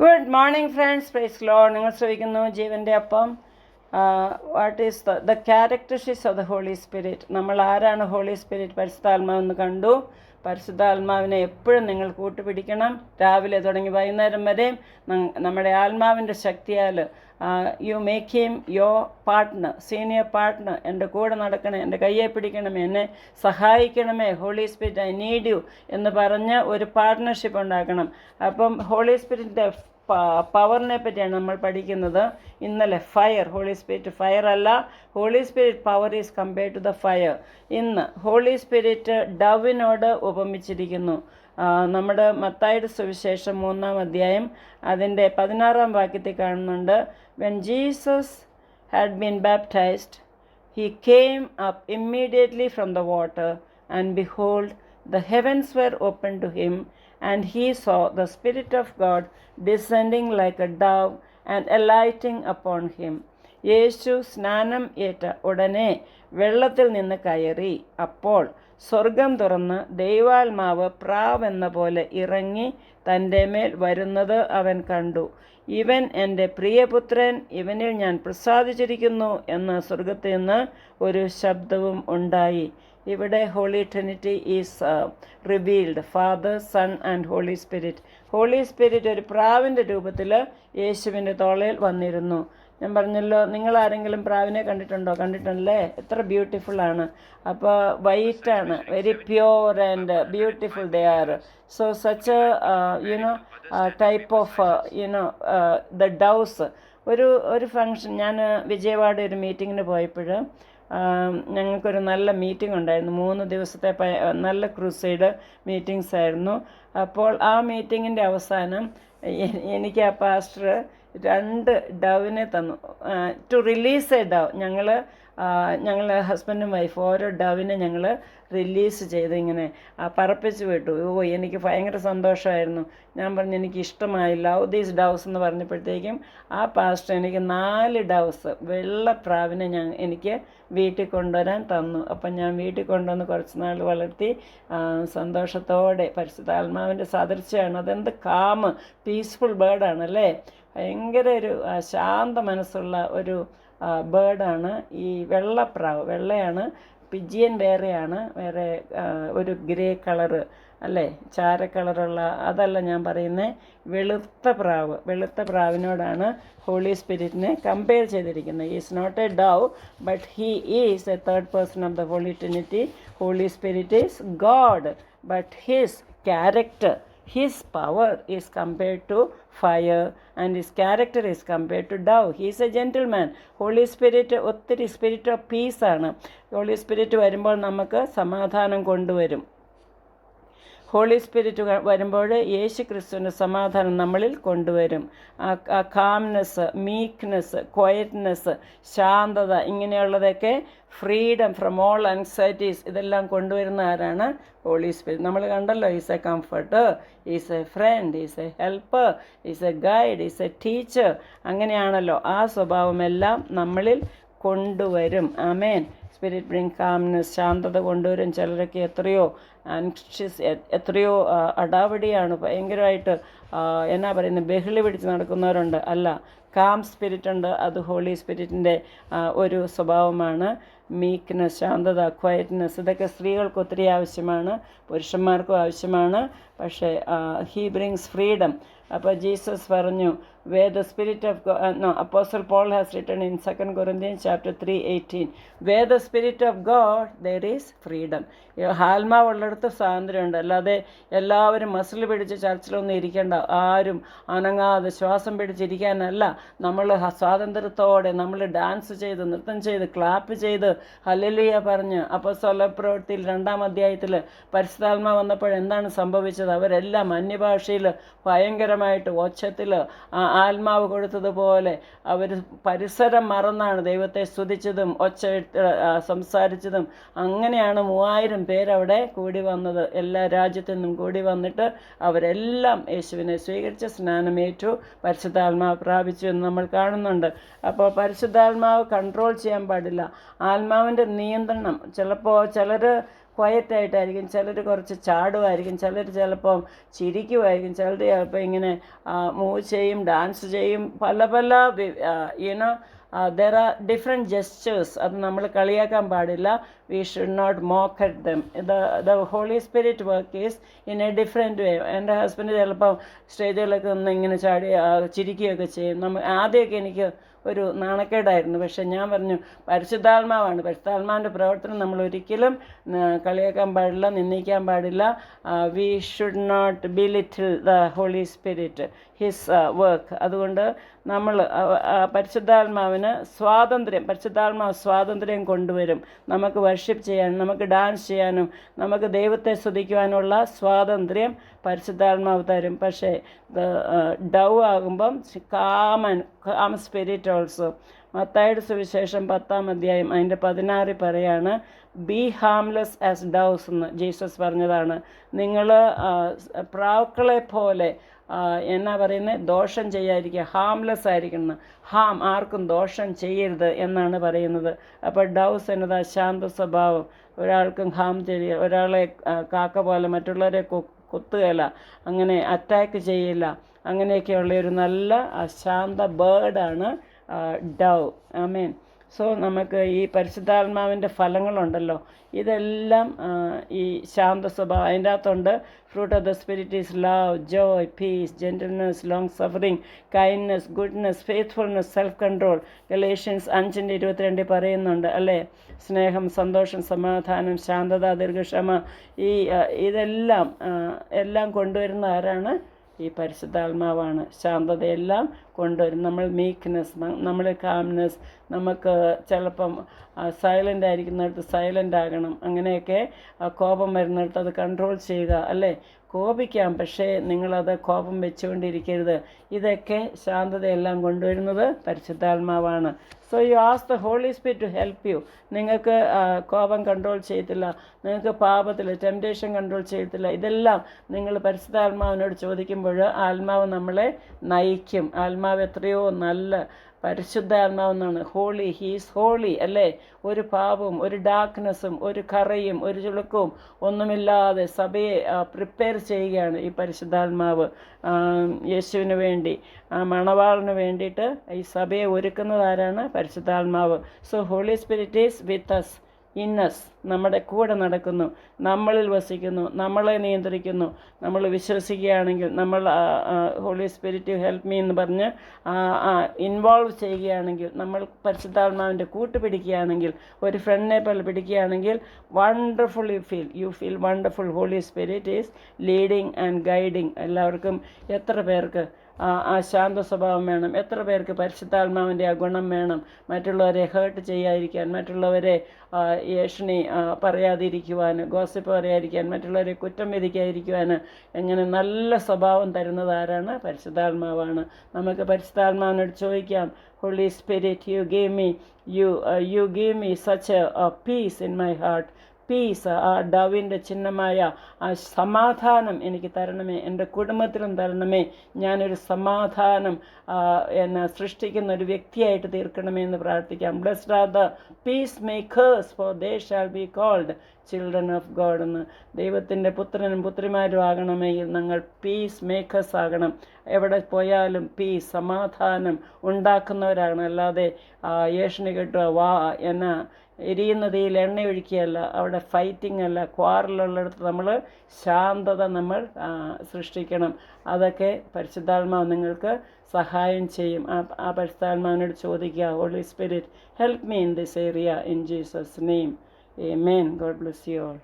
Good morning friends, praise Lord. നിങ്ങൾ ശ്രവിക്കുന്നു ജീവൻ്റെ അപ്പം. What is the characteristics of the Holy Spirit. നമ്മൾ ആരാണ് ഹോളി സ്പിരിറ്റ്? പരിശുദ്ധാത്മാവെന്ന് കണ്ടു. പരിശുദ്ധാത്മാവിനെ എപ്പോഴും നിങ്ങൾ കൂട്ടുപിടിക്കണം. രാവിലെ തുടങ്ങി വൈകുന്നേരം വരെയും നമ്മുടെ ആത്മാവിൻ്റെ ശക്തിയാൽ you make him your partner, senior partner. എൻ്റെ കൂടെ നടക്കണേ, എൻ്റെ കയ്യെ പിടിക്കണമേ, എന്നെ സഹായിക്കണമേ, Holy Spirit I need you എന്ന് പറഞ്ഞ് ഒരു പാർട്ട്ണർഷിപ്പ് ഉണ്ടാക്കണം. അപ്പം ഹോളി സ്പിരിറ്റിൻ്റെ പവറിനെ പറ്റിയാണ് നമ്മൾ പഠിക്കുന്നത് ഇന്നലെ. ഫയർ, ഹോളി സ്പിരിറ്റ് ഫയർ അല്ല, Holy Spirit power is compared to the fire. ഇന്ന് ഹോളി സ്പിരിറ്റ് ഡവിനോട് ഉപമിച്ചിരിക്കുന്നു. നമ്മുടെ മത്തായിയുടെ സുവിശേഷം 3-ാം അധ്യായം അതിൻ്റെ 16-ാം വാക്യത്തിൽ കാണുന്നുണ്ട്. When Jesus had been baptised he came up immediately from the water, and behold, the heavens were opened to him, and he saw the Spirit of God descending like a dove and alighting upon him. യേശു സ്നാനം ഏറ്റ ഉടനെ വെള്ളത്തിൽ നിന്ന് കയറി. അപ്പോൾ സ്വർഗം തുറന്ന് ദൈവാത്മാവ് പ്രാവെന്ന പോലെ ഇറങ്ങി തൻ്റെ മേൽ വരുന്നത് അവൻ കണ്ടു. ഇവൻ എൻ്റെ പ്രിയപുത്രൻ, ഇവനിൽ ഞാൻ പ്രസാദിച്ചിരിക്കുന്നു എന്ന് സ്വർഗത്തിൽ നിന്ന് ഒരു ശബ്ദവും ഉണ്ടായി. ഇവിടെ Holy Trinity is revealed, Father, Son and Holy Spirit. Holy Spirit ഒരു പ്രാവിൻ്റെ രൂപത്തിൽ യേശുവിൻ്റെ തോളയിൽ വന്നിരുന്നു. ഞാൻ പറഞ്ഞല്ലോ, നിങ്ങൾ ആരെങ്കിലും പ്രാവിനെ കണ്ടിട്ടുണ്ടോ? കണ്ടിട്ടുണ്ടല്ലേ? എത്ര ബ്യൂട്ടിഫുള്ളാണ്. അപ്പോൾ വൈറ്റാണ്, very pure and beautiful they are. So such type of the doves. ഒരു ഫങ്ഷൻ, ഞാൻ വിജയവാഡ ഒരു മീറ്റിങ്ങിന് പോയപ്പോൾ ഞങ്ങൾക്കൊരു നല്ല മീറ്റിംഗ് ഉണ്ടായിരുന്നു. 3 ദിവസത്തെ നല്ല ക്രൂസൈഡ് മീറ്റിങ്സ് ആയിരുന്നു. അപ്പോൾ ആ മീറ്റിങ്ങിൻ്റെ അവസാനം എനിക്ക് ആ പാസ്റ്റർ 2 ഡവിനെ തന്നു, ടു റിലീസ് എ ഡവ്. ഞങ്ങൾ ഹസ്ബൻഡും വൈഫ് ഓരോ ഡവിനെ ഞങ്ങൾ റിലീസ് ചെയ്ത് ഇങ്ങനെ പറപ്പിച്ച് വിട്ടു. എനിക്ക് ഭയങ്കര സന്തോഷമായിരുന്നു. ഞാൻ പറഞ്ഞു എനിക്ക് ഇഷ്ടമായി, ലവ് ദീസ് ഡവ്സ് എന്ന് പറഞ്ഞപ്പോഴത്തേക്കും ആ പാസ്റ്റർ എനിക്ക് 4 ഡവ്സ് വെള്ളപ്രാവിനെ എനിക്ക് വീട്ടിൽ കൊണ്ടുവരാൻ തന്നു. അപ്പം ഞാൻ വീട്ടിൽ കൊണ്ടുവന്ന് കുറച്ച് നാൾ വളർത്തി സന്തോഷത്തോടെ. പരിശുദ്ധാത്മാവിൻ്റെ സദൃശ്യമാണ്. അതെന്ത് കാമ്, പീസ്ഫുൾ ബേർഡാണല്ലേ. ഭയങ്കര ഒരു ശാന്ത മനസ്സുള്ള ഒരു ബേർഡാണ് ഈ വെള്ളപ്രാവ്. വെള്ളയാണ്. പിജിയൻ വേറെയാണ്, വേറെ ഒരു ഗ്രേ കളറ് അല്ലേ, ചാര കളറുള്ള അതല്ല ഞാൻ പറയുന്നത്. വെളുത്ത പ്രാവ്. വെളുത്ത പ്രാവിനോടാണ് ഹോളി സ്പിരിറ്റിനെ കമ്പയർ ചെയ്തിരിക്കുന്നത്. Is not a dove, but he is a third person of the Holy Trinity. Holy spirit is God, but his character, his power is compared to fire, and his character is compared to dove. He is a gentleman. Holy Spirit ഒത്തിരി spirit of peace ആണ്. Holy spirit വരുമ്പോൾ നമുക്ക് സമാധാനം കൊണ്ടുവരും. Holy spirit വരുമ്പോൾ യേശു ക്രിസ്തുവിൻ്റെ സമാധാനം നമ്മളിൽ കൊണ്ടുവരും. ആ കാംനെസ്, മീക്ക്നെസ്, ക്വയറ്റ്നെസ്, ശാന്തത, ഇങ്ങനെയുള്ളതൊക്കെ, ഫ്രീഡം ഫ്രം ഓൾ ആൻസൈറ്റീസ്, ഇതെല്ലാം കൊണ്ടുവരുന്ന ആരാണ്? Holy Spirit. നമ്മൾ കണ്ടല്ലോ, is a comforter, is a friend, is a helper, is a guide, is a teacher. അങ്ങനെയാണല്ലോ. ആ സ്വഭാവമെല്ലാം നമ്മളിൽ കൊണ്ടുവരും. ആമേൻ. സ്പിരിറ്റ് ബ്രിങ് കാംനെസ്, ശാന്തത കൊണ്ടുവരും. ചിലരൊക്കെ എത്രയോ ആൻഷ്യസ്, എത്രയോ അടാവടിയാണ്, ഭയങ്കരമായിട്ട് എന്നാ പറയുന്നത്, ബഹളി പിടിച്ച് നടക്കുന്നവരുണ്ട്. അല്ല, കാം സ്പിരിറ്റ് ഉണ്ട്. അത് ഹോളി സ്പിരിറ്റിൻ്റെ ഒരു സ്വഭാവമാണ്. മീക്ക്നെസ്, ശാന്തത, ക്വയറ്റ്നെസ്, ഇതൊക്കെ സ്ത്രീകൾക്ക് ഒത്തിരി ആവശ്യമാണ്, പുരുഷന്മാർക്കും ആവശ്യമാണ്. പക്ഷേ ഹീ ബ്രിങ്സ് ഫ്രീഡം. അപ്പോൾ ജീസസ് പറഞ്ഞു, where the spirit of God, Apostle Paul has written in 2 Corinthians chapter 3:18, where the spirit of God there is freedom. ആത്മാവുള്ളിടത്ത് സ്വാതന്ത്ര്യമുണ്ട്. അല്ലാതെ എല്ലാവരും മസിൽ പിടിച്ച് ചർച്ചിലൊന്നും ഇരിക്കേണ്ട. ആരും അനങ്ങാതെ ശ്വാസം പിടിച്ചിരിക്കാനല്ല. നമ്മൾ സ്വാതന്ത്ര്യത്തോടെ നമ്മൾ ഡാൻസ് ചെയ്ത്, നൃത്തം ചെയ്ത്, ക്ലാപ്പ് ചെയ്ത്, ഹല്ലേലൂയ പറഞ്ഞ്. അപ്പോസ്തല പ്രവൃത്തിയിൽ 2-ാം അധ്യായത്തിൽ പരിശുദ്ധാത്മാവ് വന്നപ്പോൾ എന്താണ് സംഭവിച്ചത്? അവരെല്ലാം അന്യഭാഷയിൽ ഭയങ്കരമായിട്ട് ഒച്ചത്തിൽ ആത്മാവ് കൊടുത്തതുപോലെ അവർ പരിസരം മറന്നാണ് ദൈവത്തെ സ്തുതിച്ചതും സംസാരിച്ചതും. അങ്ങനെയാണ് 3000 പേരവിടെ കൂടി വന്നത്. എല്ലാ രാജ്യത്തു നിന്നും കൂടി വന്നിട്ട് അവരെല്ലാം യേശുവിനെ സ്വീകരിച്ച് സ്നാനമേറ്റു, പരിശുദ്ധാത്മാവ് പ്രാപിച്ചു എന്ന് നമ്മൾ കാണുന്നുണ്ട്. അപ്പോൾ പരിശുദ്ധാത്മാവ് കൺട്രോൾ ചെയ്യാൻ പാടില്ല. ആത്മാവിൻ്റെ നിയന്ത്രണം. ചിലപ്പോൾ ചിലർ ക്വയറ്റായിട്ടായിരിക്കും, ചിലർ കുറച്ച് ചാടുമായിരിക്കും, ചിലർ ചിലപ്പം ചിരിക്കുമായിരിക്കും, ചിലർ ചിലപ്പോൾ ഇങ്ങനെ മൂവ് ചെയ്യും, ഡാൻസ് ചെയ്യും, പല പല you know there are different gestures. അത് നമ്മൾ കളിയാക്കാൻ പാടില്ല. We should not mock at them. The Holy Spirit work is in a different way. എൻ്റെ ഹസ്ബൻഡ് ചിലപ്പം സ്റ്റേജുകളിലൊക്കെ ഒന്ന് ഇങ്ങനെ ചാടി ചിരിക്കുകയൊക്കെ ചെയ്യും. ആദ്യമൊക്കെ എനിക്ക് ഒരു നാണക്കേടായിരുന്നു. പക്ഷെ ഞാൻ പറഞ്ഞു, പരിശുദ്ധാത്മാവാണ്, പരിശുദ്ധാത്മാവിൻ്റെ പ്രവർത്തനം നമ്മൾ ഒരിക്കലും കളിയാക്കാൻ പാടില്ല, നിന്ദിക്കാൻ പാടില്ല. We should not belittle the Holy Spirit, his work. അതുകൊണ്ട് നമ്മൾ പരിശുദ്ധാത്മാവിന് പരിശുദ്ധാത്മാവ് സ്വാതന്ത്ര്യം കൊണ്ടുവരും. നമുക്ക് വർഷിപ്പ് ചെയ്യാനും നമുക്ക് ഡാൻസ് ചെയ്യാനും നമുക്ക് ദൈവത്തെ സ്തുതിക്കുവാനുള്ള സ്വാതന്ത്ര്യം പരിശുദ്ധാത്മാവ് തരും. പക്ഷേ ഡവ് ആകുമ്പം കാം സ്പിരിറ്റ് ഓൾസോ. മത്തായിയുടെ സുവിശേഷം 10-ാം അധ്യായം അതിൻ്റെ 16 പറയാണ്, ബി ഹാംലെസ് ആസ് ഡൗസ് എന്ന് ജീസസ് പറഞ്ഞതാണ്. നിങ്ങൾ പ്രാവുക്കളെ പോലെ എന്നാ പറയുന്നത്, ദോഷം ചെയ്യാതിരിക്കുക, ഹാംലെസ് ആയിരിക്കണം. ആർക്കും ദോഷം ചെയ്യരുത് എന്നാണ് പറയുന്നത്. അപ്പോൾ ഡൗസ് എന്നതാ ശാന്ത സ്വഭാവം. ഒരാൾക്കും ഹാം ചെയ്യുക, ഒരാളെ കാക്ക പോലെ മറ്റുള്ളവരെ കുത്തുകയില്ല, അങ്ങനെ അറ്റാക്ക് ചെയ്യില്ല, അങ്ങനെയൊക്കെയുള്ള ഒരു നല്ല ശാന്ത ബേർഡാണ് ഡവ്. ആമേൻ. സോ നമുക്ക് ഈ പരിശുദ്ധാത്മാവിൻ്റെ ഫലങ്ങളുണ്ടല്ലോ, ഇതെല്ലാം ഈ ശാന്ത സ്വഭാവം അതിൻ്റെ അകത്തുണ്ട്. Fruit of the Spirit is love, joy, peace, gentleness, long suffering, kindness, goodness, faithfulness, self control. Galatians 5:22 പറയുന്നുണ്ട് അല്ലേ. സ്നേഹം, സന്തോഷം, സമാധാനം, ശാന്തത, ദീർഘക്ഷമ, ഇതെല്ലാം കൊണ്ടുവരുന്ന ആരാണ്? ഈ പരിശുദ്ധാത്മാവാണ്. ശാന്തതയെല്ലാം കൊണ്ടുവരും. നമ്മൾ മീക്ക്നെസ്, നമ്മൾ കാംനെസ്, നമുക്ക് ചിലപ്പം സൈലൻ്റ് ആയിരിക്കുന്നിടത്ത് സൈലൻ്റ് ആകണം. അങ്ങനെയൊക്കെ കോപം വരുന്നിടത്ത് അത് കൺട്രോൾ ചെയ്യുക അല്ലേ. കോപിക്കാം, പക്ഷേ നിങ്ങളത് കോപം വെച്ചുകൊണ്ടിരിക്കരുത്. ഇതൊക്കെ ശാന്തതയെല്ലാം കൊണ്ടുവരുന്നത് പരിശുദ്ധാത്മാവാണ്. So you ask the Holy Spirit to help you. നിങ്ങൾക്ക് കോപം കൺട്രോൾ ചെയ്യത്തില്ല, നിങ്ങൾക്ക് പാപത്തിൽ ടെംപ്റ്റേഷൻ കൺട്രോൾ ചെയ്യത്തില്ല. ഇതെല്ലാം നിങ്ങൾ പരിശുദ്ധാത്മാവിനോട് ചോദിക്കുമ്പോൾ ആത്മാവ് നമ്മളെ നയിക്കും. ആത്മാവ് എത്രയോ നല്ല പരിശുദ്ധാത്മാവെന്നാണ്. ഹോളി, ഹീസ് ഹോളി അല്ലേ. ഒരു പാപവും ഒരു ഡാർക്ക്നെസ്സും ഒരു കറയും ഒരു ചുളുക്കവും ഒന്നുമില്ലാതെ സഭയെ പ്രിപ്പയർ ചെയ്യുകയാണ് ഈ പരിശുദ്ധാത്മാവ്. യേശുവിന് വേണ്ടി, മണവാളിന് വേണ്ടിയിട്ട് ഈ സഭയെ ഒരുക്കുന്നത് ആരാണ്? പരിശുദ്ധാത്മാവ്. So holy spirit is with us, in us, നമ്മുടെ കൂടെ നടക്കുന്നു, നമ്മളിൽ വസിക്കുന്നു, നമ്മളെ നിയന്ത്രിക്കുന്നു. നമ്മൾ വിശ്വസിക്കുകയാണെങ്കിൽ, നമ്മൾ ഹോളി സ്പിരിറ്റ് ഹെൽപ്പ് മീ എന്ന് പറഞ്ഞ് ഇൻവോൾവ് ചെയ്യുകയാണെങ്കിൽ, നമ്മൾ പരിശുദ്ധാത്മാവിൻ്റെ കൂട്ട് പിടിക്കുകയാണെങ്കിൽ, ഒരു ഫ്രണ്ടിനെ പോലെ പിടിക്കുകയാണെങ്കിൽ, wonderful you feel wonderful. Holy spirit is leading and guiding. എല്ലാവർക്കും എത്ര പേർക്ക് ആ ശാന്ത സ്വഭാവം വേണം? എത്ര പേർക്ക് പരിശുദ്ധാത്മാവിൻ്റെ ആ ഗുണം വേണം? മറ്റുള്ളവരെ ഹേർട്ട് ചെയ്യാതിരിക്കാൻ, മറ്റുള്ളവരെ ഏഷണി പറയാതിരിക്കുവാൻ, ഗോസിപ്പ് പറയാതിരിക്കാൻ, മറ്റുള്ളവരെ കുറ്റം വിധിക്കാതിരിക്കുവാൻ, എങ്ങനെ നല്ല സ്വഭാവം തരുന്നത് ആരാണ്? പരിശുദ്ധാത്മാവാണ്. നമുക്ക് പരിശുദ്ധാത്മാവിനോട് ചോദിക്കാം, Holy Spirit you give me such a peace in my heart. Peace, ആ ഡവിൻ്റെ ചിഹ്നമായ ആ സമാധാനം എനിക്ക് തരണമേ, എൻ്റെ കുടുംബത്തിലും തരണമേ. ഞാനൊരു സമാധാനം സൃഷ്ടിക്കുന്ന ഒരു വ്യക്തിയായിട്ട് തീർക്കണമേ എന്ന് പ്രാർത്ഥിക്കാം. Blessed are the peacemakers, for they shall be called children of God എന്ന്. ദൈവത്തിൻ്റെ പുത്രനും പുത്രിമാരും ആകണമെങ്കിൽ ഞങ്ങൾ പീസ് മേക്കേഴ്സ് ആകണം. എവിടെ പോയാലും പീസ്, സമാധാനം ഉണ്ടാക്കുന്നവരാകണം. അല്ലാതെ ഏഷണി കെട്ടുക, എരിയുന്ന തീയിൽ എണ്ണ ഒഴിക്കുകയല്ല, അവിടെ ഫൈറ്റിംഗ് അല്ല, ക്വാറലുള്ളിടത്ത് നമ്മൾ ശാന്തത നമ്മൾ സൃഷ്ടിക്കണം. അതൊക്കെ പരിശുദ്ധാത്മാവ് നിങ്ങൾക്ക് സഹായം ചെയ്യും. ആ പരിശുദ്ധാത്മാവിനോട് ചോദിക്കുക, Holy Spirit help me in this area in Jesus name. Amen. God bless you all.